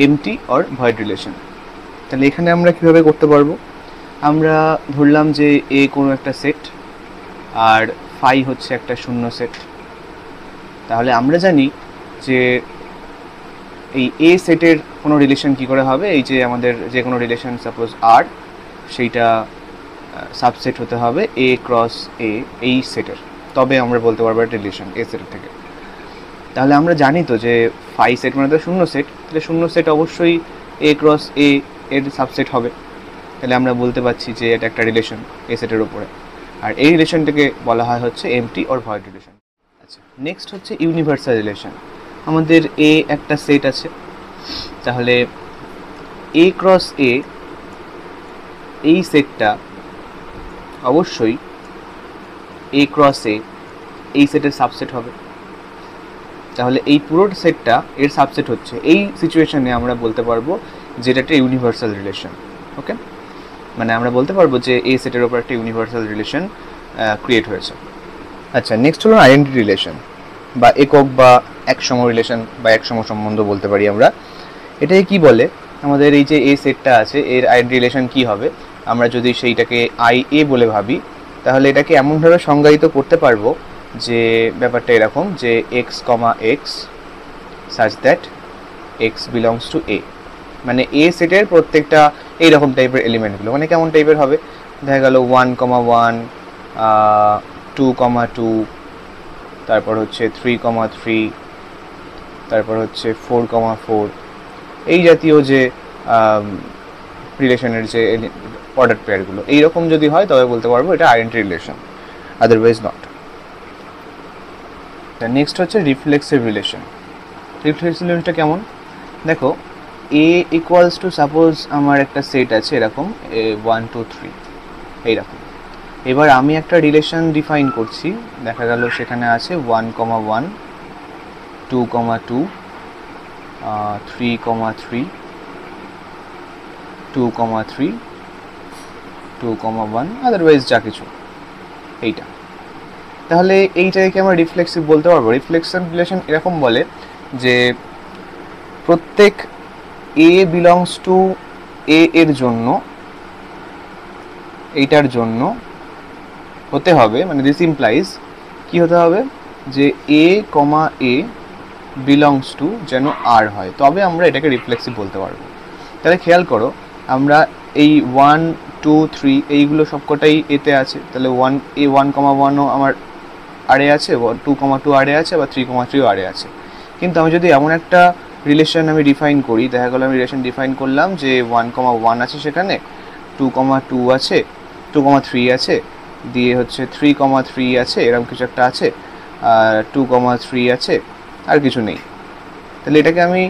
MT or void relation. তাহলে এখানে আমরা কীভাবে করতে পারবো, আমরা ধরলাম যে এ কোনো একটা সেট আর ফাই হচ্ছে একটা শূন্য সেট। তাহলে আমরা জানি যে এই এ সেটের কোনো রিলেশন কী করে হবে, এই যে আমাদের যে কোনো রিলেশন সাপোজ আর, সেইটা সাবসেট হতে হবে এ ক্রস এ এই সেটের, তবে আমরা বলতে পারবো একটা রিলেশন এ সেটের থেকে। তাহলে আমরা জানি তো যে ফাই সেট মানে তো শূন্য সেট, তাহলে শূন্য সেট অবশ্যই এ ক্রস এ এর সাবসেট হবে। তাহলে আমরা বলতে পারছি যে এটা একটা রিলেশন এ সেটের উপরে, আর এই রিলেশনটাকে বলা হয় হচ্ছে এমটি অর ভয়েড রিলেশন। আচ্ছা, নেক্সট হচ্ছে ইউনিভার্সাল রিলেশন। আমাদের এ একটা সেট আছে, তাহলে এ ক্রস এ এই সেটটা অবশ্যই এ ক্রস এ এই সেটের সাবসেট হবে। তাহলে এই পুরো সেটটা এর সাবসেট হচ্ছে, এই সিচুয়েশনে আমরা বলতে পারবো যেটা একটা ইউনিভার্সাল রিলেশন। ওকে, মানে আমরা বলতে পারবো যে এই সেটের ওপর একটা ইউনিভার্সাল রিলেশন ক্রিয়েট হয়েছে। আচ্ছা, নেক্সট হলো আইডেন্টিটি রিলেশন বা একক বা একসম রিলেশন বা একসম সম্বন্ধ বলতে পারি আমরা। এটাকে কি বলে, আমাদের এই যে এ সেটটা আছে এর আইডেন্টিটি রিলেশন কি হবে, আমরা যদি সেইটাকে আই এ বলে ভাবি, তাহলে এটাকে এমনভাবে সংজ্ঞায়িত করতে পারবো যে ব্যাপারটা এরকম যে x comma x such that x belongs to A. মানে এ সেটের প্রত্যেকটা এইরকম টাইপের এলিমেন্টগুলো, মানে কেমন টাইপের হবে, দেখা গেল 1,1, 2,2, তারপর হচ্ছে 3,3, তারপর হচ্ছে 4,4, এই জাতীয় যে রিলেশনের যে অর্ডার পেয়ারগুলো এইরকম যদি হয় তবে বলতে পারবো এটা identity relation, otherwise not. Next হচ্ছে রিফ্লেক্সিভ রিলেশন। রিফ্লেক্সিভ রিলেশনটা কেমন, দেখো এ ইকুয়ালস টু সাপোজ আমার একটা সেট আছে এরকম 1, 2, 3 এইরকম। এবার আমি একটা রিলেশন ডিফাইন করছি, দেখা গেল সেখানে আছে 1,1, 2,2, 3,3, 2,3, 2,1, আদারওয়াইজ যা কিছু এইটা। তাহলে এইটাকে আমরা রিফ্লেক্সিভ বলতে পারবো। রিফ্লেক্সিভ রিলেশন এরকম বলে যে প্রত্যেক এ বিলংস টু এ এর জন্য এইটার জন্য হতে হবে, মানে দিস ইমপ্লাইজ কি হতে হবে যে A comma A belongs to যেন আর হয়, তবে আমরা এটাকে রিফ্লেক্সিভ বলতে পারবো। তাহলে খেয়াল করো, আমরা এই 1, 2, 3 এইগুলো সবকটাই এতে আছে, তাহলে 1,1ও আমার আরে আছে, 2,2 আরে আছে, বা 3,3ও আরে আছে। কিন্তু আমি যদি এমন একটা রিলেশন আমি ডিফাইন করি, দেখা গেলো আমি রিলেশন ডিফাইন করলাম যে 1,1 আছে, সেখানে 2,2 আছে, 2,3 আছে, দিয়ে হচ্ছে 3,3 আছে, এরকম কিছু একটা আছে, আর 2,3 আছে, আর কিছু নেই, তাহলে এটাকে আমি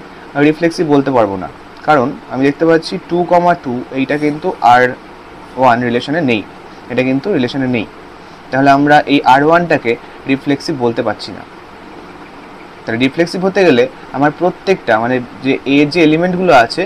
রিফ্লেক্সিভ বলতে পারবো না, কারণ আমি দেখতে পাচ্ছি 2,2 এইটা কিন্তু R1 রিলেশনে নেই, এটা কিন্তু রিলেশনে নেই। তাহলে আমরা এই R1টাকে রিফ্লেক্সিভ বলতে পারছি না। তাহলে রিফ্লেক্সিভ হতে গেলে আমার প্রত্যেকটা মানে যে এর যে এলিমেন্টগুলো আছে,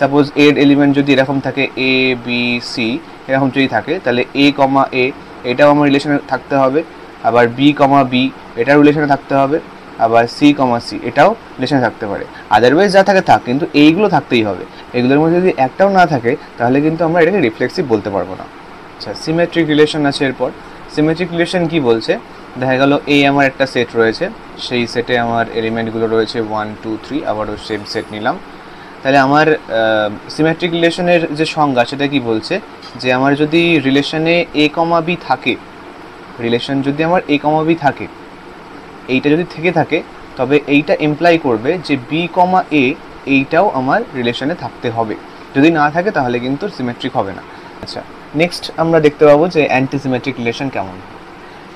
সাপোজ এর এলিমেন্ট যদি এরকম থাকে এ বি সি এরকম যদি থাকে, তাহলে এ কমা এ এটাও আমার রিলেশনে থাকতে হবে, আবার বি কমা বি এটাও রিলেশনে থাকতে হবে, আবার সি কমা সি এটাও রিলেশনে থাকতে পারে। আদারওয়াইজ যা থাকে থাক, কিন্তু এইগুলো থাকতেই হবে। এগুলোর মধ্যে যদি একটাও না থাকে তাহলে কিন্তু আমরা এটাকে রিফ্লেক্সিভ বলতে পারবো না। আচ্ছা, সিমেট্রিক রিলেশন আছে এরপর। সিমেট্রিক রিলেশন কি বলছে, দেখা গেল এই আমার একটা সেট রয়েছে, সেই সেটে আমার এলিমেন্টগুলো রয়েছে 1, 2, 3, আবারও সেম সেট নিলাম। তাহলে আমার সিমেট্রিক রিলেশনের যে সংজ্ঞা সেটা কি বলছে, যে আমার যদি রিলেশনে এ কমা বি থাকে, রিলেশন যদি আমার এ কমা বি থাকে, এইটা যদি থেকে থাকে তবে এইটা ইমপ্লাই করবে যে বি কমা এ এইটাও আমার রিলেশনে থাকতে হবে, যদি না থাকে তাহলে কিন্তু সিমেট্রিক হবে না। আচ্ছা, নেক্সট আমরা দেখতে পাবো যে অ্যান্টিসিমেট্রিক রিলেশন কেমন।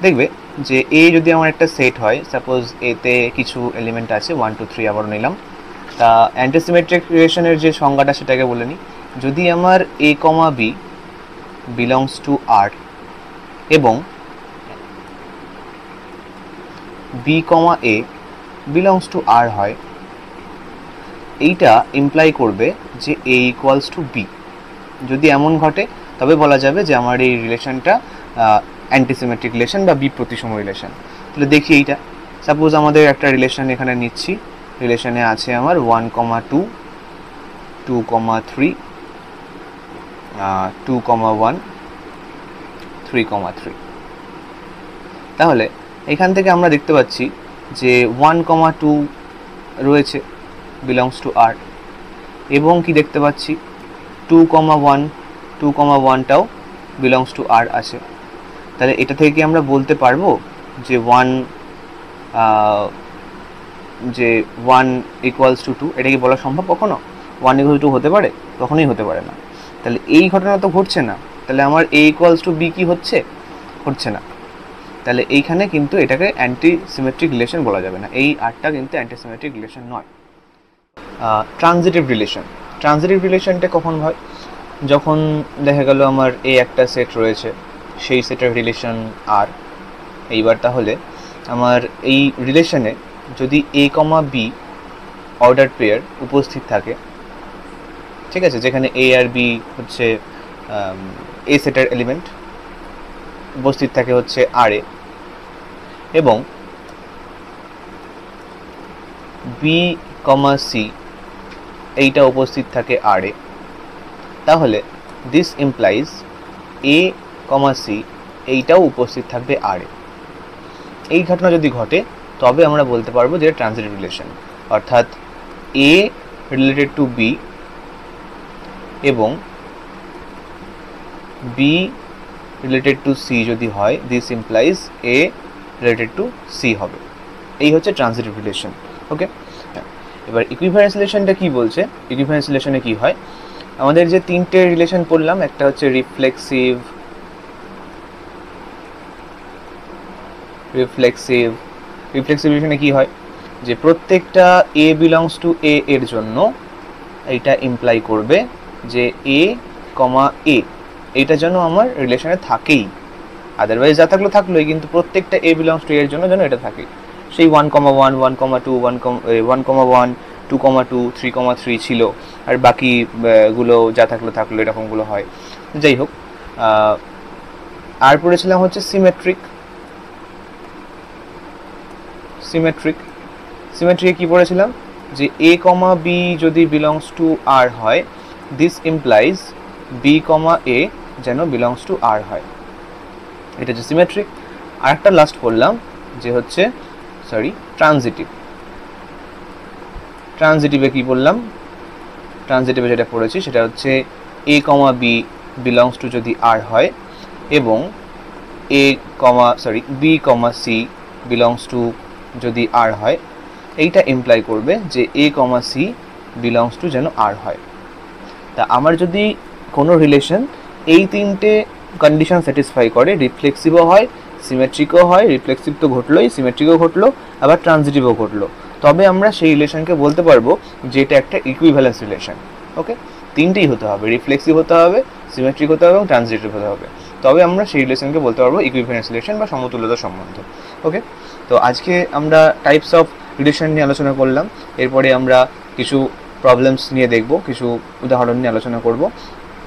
দেখবে যে এ যদি আমার একটা সেট হয়, সাপোজ এতে কিছু এলিমেন্ট আছে 1, 2, 3 আবারও নিলাম, তা অ্যান্টিসিমেট্রিক রিলেশনের যে সংজ্ঞাটা সেটাকে বলে নিই। যদি আমার A comma B belongs to R এবং B comma A belongs to R হয়, এইটা ইমপ্লাই করবে যে এ ইকুয়ালস টু বি। যদি এমন ঘটে তবে বলা যাবে যে আমার এই রিলেশনটা অ্যান্টিসিমেট্রিক রিলেশন বা বিপ্রতিসম রিলেশন। তাহলে দেখি এইটা, সাপোজ আমাদের একটা রিলেশন এখানে নিচ্ছি, রিলেশনে আছে আমার 1,2, 2,3 2,1 3,3। তাহলে এখান থেকে আমরা দেখতে পাচ্ছি যে 1,2 রয়েছে বিলংস টু আর, এবং কি দেখতে পাচ্ছি 2,1টাও বিলংস টু আর আছে। তাহলে এটা থেকে কি আমরা বলতে পারবো যে 1 ইকুয়ালস টু 2? এটা কি বলা সম্ভব কখনো? 1 ইকুয়াল টু হতে পারে? কখনোই হতে পারে না। তাহলে এই ঘটনা তো ঘটছে না। তাহলে আমার এ ইকুয়ালস টু বি কি হচ্ছে? হচ্ছে না। তাহলে এইখানে কিন্তু এটাকে অ্যান্টি সিমেট্রিক রিলেশন বলা যাবে না, এই আরটা কিন্তু অ্যান্টি সিমেট্রিক রিলেশন নয়। ট্রানজিটিভ রিলেশন, ট্রানজিটিভ রিলেশনটা কখন হয়? যখন দেখা গেল আমার এ একটা সেট রয়েছে, সেই সেটের রিলেশন আর। এইবার তাহলে আমার এই রিলেশনে যদি এ কমা বি অর্ডার পেয়ার উপস্থিত থাকে, ঠিক আছে, যেখানে এ আর বি হচ্ছে এ সেটের এলিমেন্ট, উপস্থিত থাকে হচ্ছে আর এ, এবং বি কমা সি এইটা উপস্থিত থাকে আর এ, তাহলে this implies A comma C এইটাও উপস্থিত থাকবে আর এ। এই ঘটনা যদি ঘটে তবে আমরা বলতে পারবো যে ট্রানজিটিভ রিলেশন, অর্থাৎ এ রিলেটেড টু বি এবং বি রিলেটেড টু সি যদি হয়, this implies A related to C হবে। এই হচ্ছে ট্রানজিটিভ রিলেশন। ওকে, এবার ইকুইভ্যালেন্স রিলেশনটা কি বলছে? ইকুইভ্যালেন্স রিলেশনে কি হয়? আমাদের যে তিনটে রিলেশন পড়লাম, একটা হচ্ছে রিফ্লেক্সিভ রিলেশনে কি হয় যে প্রত্যেকটা এ বিলংস টু এ এর জন্য এইটা ইমপ্লাই করবে যে এ কমা এ এইটা যেন আমার রিলেশনে থাকেই, আদারওয়াইজ যা থাকলো থাকলোই, কিন্তু প্রত্যেকটা এ বিলংস টু এর জন্য যেন এটা থাকে। সেই 1,1 1,2 1,1 2,2 3,3 ছিল, আর বাকি গুলো যা থাকলো থাকলো, এরকমগুলো হয়। যাই হোক, আর পড়েছিলাম হচ্ছে সিমেট্রিক। সিমেট্রিকে কি পড়েছিলাম? যে এ কমা বি যদি বিলংস টু আর হয়, দিস ইমপ্লাইজ বি কমা এ যেন বিলংস টু আর হয়। এটা হচ্ছে সিমেট্রিক। আর একটা লাস্ট পড়লাম যে হচ্ছে ট্রানজিটিভে কি বললাম? ট্রানজিটিভে যেটা পড়েছি সেটা হচ্ছে A comma B belongs to যদি আর হয়, এবং B comma C belongs to যদি আর হয়, এইটা ইমপ্লাই করবে যে A comma C belongs to যেন আর হয়। তা আমার যদি কোনো রিলেশন এই তিনটে কন্ডিশন স্যাটিসফাই করে, রিফ্লেক্সিভও হয়, সিমেট্রিকও হয়, রিফ্লেক্সিভ তো ঘটলোই, সিমেট্রিকও ঘটলো, আবার ট্রানজিটিভও ঘটলো, তবে আমরা সেই রিলেশনকে বলতে পারবো যে এটা একটা ইকুইভ্যালেন্স রিলেশন। ওকে, তিনটেই হতে হবে, রিফ্লেক্সিভ হতে হবে, সিমেট্রিক হতে হবে এবং ট্রানজিটিভ হতে হবে, তবে আমরা সেই রিলেশনকে বলতে পারবো ইকুইভ্যালেন্স রিলেশন বা সমতুল্যতা সম্বন্ধ। ওকে, তো আজকে আমরা টাইপস অফ রিলেশন নিয়ে আলোচনা করলাম। এরপরে আমরা কিছু প্রবলেমস নিয়ে দেখব, কিছু উদাহরণ নিয়ে আলোচনা করব।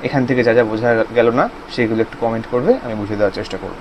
এখান থেকে যা যা বোঝা গেল না সেগুলো একটু কমেন্ট করবে, আমি বুঝিয়ে দেওয়ার চেষ্টা করব।